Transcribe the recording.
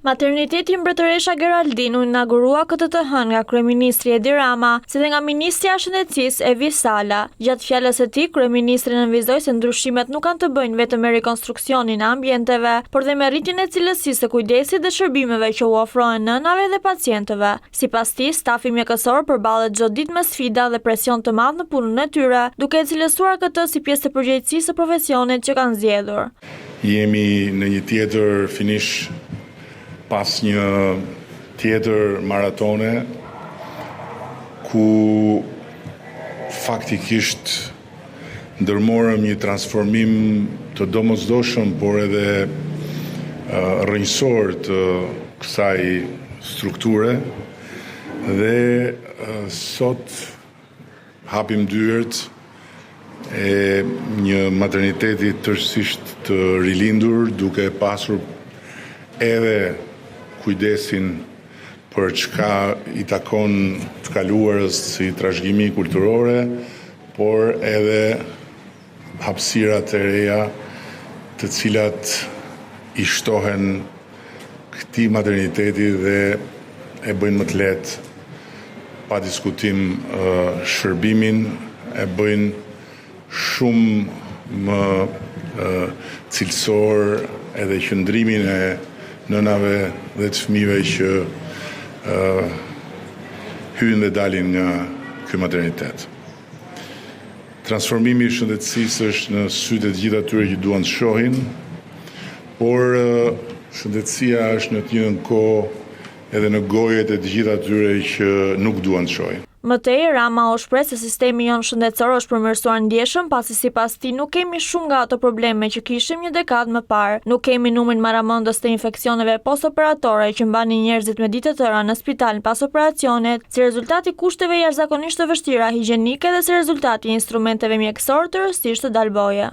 Materniteti Mbretëresha Geraldine u inaugurua këtë të hënë nga kryeministri Edi Rama, si dhe nga ministrja e Shëndetësisë Evi Sala. Gjatë fjalës së tij, kryeministri nënvizoi se ndryshimet nuk kanë të bëjnë vetëm me rikonstruksionin e ambienteve, por dhe me rritjen e cilësisë së kujdesit dhe shërbimeve që u ofrohen nënave dhe pacientëve. Sipas tij, stafi mjekësor përballet çdo ditë me sfida dhe presion të madh në punën e tyre, duke e cilësuar këtë si pjesë të përgjegjësisë së profesionit që kanë zgjedhur. Jemi në një tjetër finish pas një tjetër maratone ku faktikisht ndërmorëm një transformim të domosdoshëm, por edhe rrënjësor të kësaj strukture dhe sot hapim dyert e një materniteti tërësisht të rilindur, duke pasur edhe kujdesin për çka i takon të kaluarës si trashëgimi kulturore, por edhe hapësirat e reja të cilat i shtohen këtij materniteti dhe e bëjnë më të lehtë pa diskutim shërbimin, e bëjnë shumë më cilësor edhe qëndrimin e nënave dhe të fëmijëve që hyjnë dhe dalin nga ky maternitet. Transformimi i shëndetësisë është në sytë të gjithë atyre që duan të shohin, por shëndetësia është në të njëjtën kohë edhe në gojet e të gjithë atyre që nuk duan të shohin. Mëtej, Rama u shpreh se sistemi jon shëndetësor është përmirësuar ndjeshëm, pasi sipas tij nuk kemi shumë nga ato probleme që kishim një dekadë më parë. Nuk kemi numrin maramendës të infeksioneve postoperatore që mbanin njerëzit me ditë të tëra në spital pas operacionit, si rezultati kushteve jashtëzakonisht të vështira higjienike dhe si rezultati instrumenteve mjekësor të rësisht të dalboje.